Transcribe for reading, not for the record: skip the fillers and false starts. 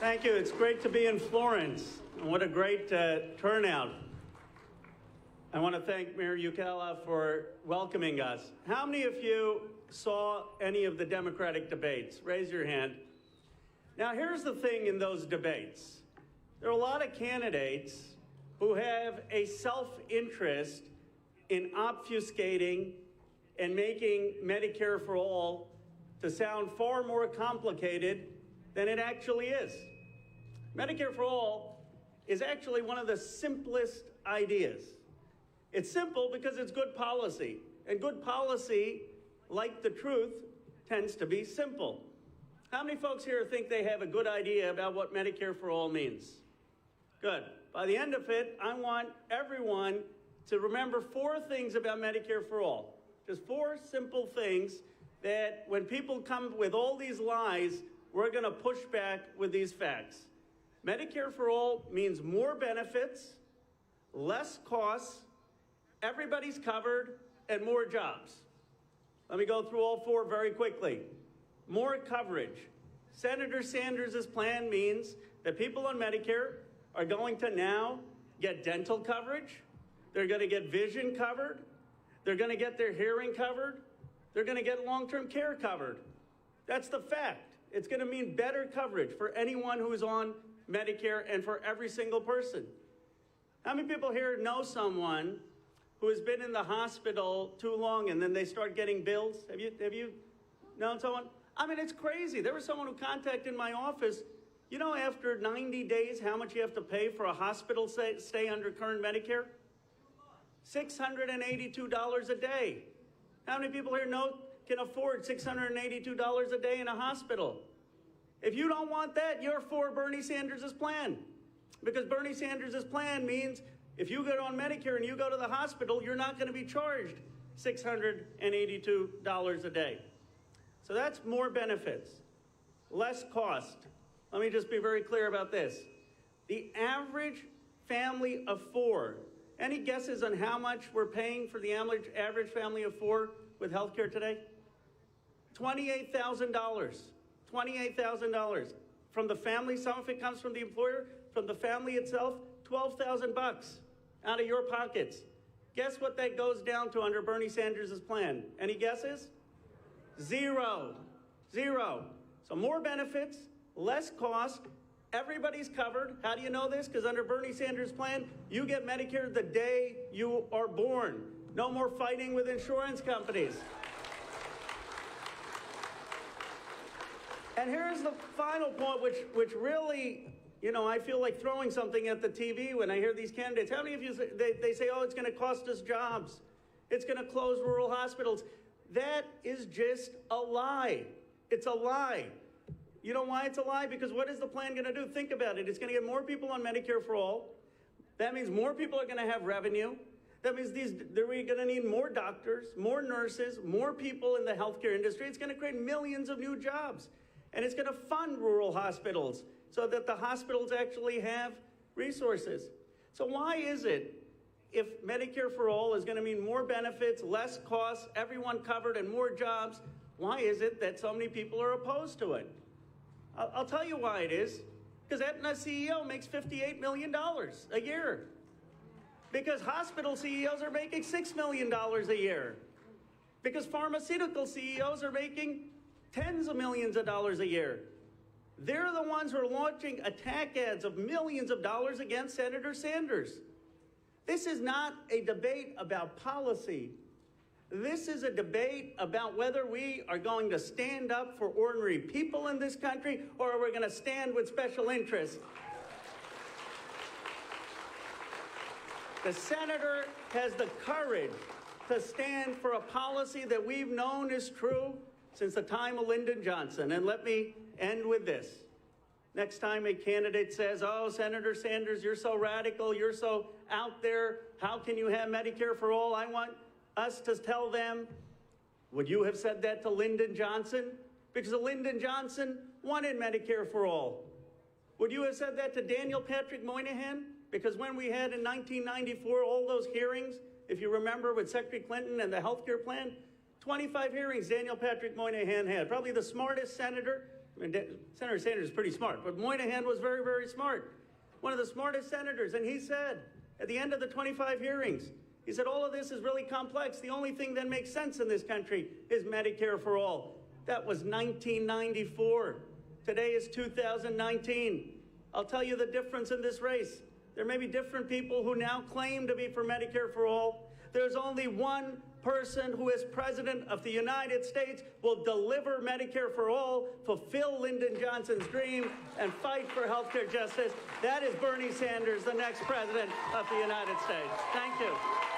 Thank you. It's great to be in Florence. And what a great turnout. I want to thank Mayor Ukela for welcoming us. How many of you saw any of the Democratic debates? Raise your hand. Now, here's the thing in those debates. There are a lot of candidates who have a self-interest in obfuscating and making Medicare for all to sound far more complicated than it actually is. Medicare for all is actually one of the simplest ideas. It's simple because it's good policy, and good policy, like the truth, tends to be simple. How many folks here think they have a good idea about what Medicare for all means? Good. By the end of it, I want everyone to remember 4 things about Medicare for all. Just 4 simple things that when people come with all these lies, we're going to push back with these facts. Medicare for all means more benefits, less costs, everybody's covered, and more jobs. Let me go through all 4 very quickly. More coverage. Senator Sanders' plan means that people on Medicare are going to now get dental coverage, they're going to get vision covered, they're going to get their hearing covered, they're going to get long-term care covered. That's the fact. It's going to mean better coverage for anyone who's on Medicare and for every single person. How many people here know someone who has been in the hospital too long and then they start getting bills? Have you known someone? I mean, it's crazy. There was someone who contacted my office. You know, after 90 days, how much you have to pay for a hospital stay under current Medicare? $682 a day. How many people here can afford $682 a day in a hospital? If you don't want that, you're for Bernie Sanders' plan. Because Bernie Sanders' plan means if you get on Medicare and you go to the hospital, you're not going to be charged $682 a day. So that's more benefits, less cost. Let me just be very clear about this. The average family of 4, any guesses on how much we're paying for the average family of 4 with health care today? $28,000. $28,000. From the family, some of it comes from the employer, from the family itself, $12,000 out of your pockets. Guess what that goes down to under Bernie Sanders' plan? Any guesses? 0. 0. So more benefits, less cost, everybody's covered. How do you know this? Because under Bernie Sanders' plan, you get Medicare the day you are born. No more fighting with insurance companies. And here's the final point, which really, I feel like throwing something at the TV when I hear these candidates. How many of you, they say, oh, it's going to cost us jobs. It's going to close rural hospitals. That is just a lie. It's a lie. You know why it's a lie? Because what is the plan going to do? Think about it. It's going to get more people on Medicare for all. That means more people are going to have revenue. That means we're going to need more doctors, more nurses, more people in the healthcare industry. It's going to create millions of new jobs. And it's going to fund rural hospitals so that the hospitals actually have resources. So why is it, if Medicare for all is going to mean more benefits, less costs, everyone covered, and more jobs, why is it that so many people are opposed to it? I'll tell you why it is. Because Aetna's CEO makes $58 million a year. Because hospital CEOs are making $6 million a year. Because pharmaceutical CEOs are making tens of millions of dollars a year. They're the ones who are launching attack ads of millions of dollars against Senator Sanders. This is not a debate about policy. This is a debate about whether we are going to stand up for ordinary people in this country or we're going to stand with special interests. The senator has the courage to stand for a policy that we've known is true since the time of Lyndon Johnson. And let me end with this. Next time a candidate says, oh, Senator Sanders, you're so radical, you're so out there, how can you have Medicare for all? I want us to tell them, would you have said that to Lyndon Johnson? Because Lyndon Johnson wanted Medicare for all. Would you have said that to Daniel Patrick Moynihan? Because when we had in 1994 all those hearings, if you remember, with Secretary Clinton and the health care plan, 25 hearings Daniel Patrick Moynihan had. Probably the smartest senator I mean, Senator Sanders is pretty smart, but Moynihan was very, very smart. One of the smartest senators, and he said, at the end of the 25 hearings, he said, all of this is really complex. The only thing that makes sense in this country is Medicare for all. That was 1994. Today is 2019. I'll tell you the difference in this race. There may be different people who now claim to be for Medicare for all. There's only one person who, as President of the United States, will deliver Medicare for all, fulfill Lyndon Johnson's dream, and fight for healthcare justice. That is Bernie Sanders, the next President of the United States. Thank you.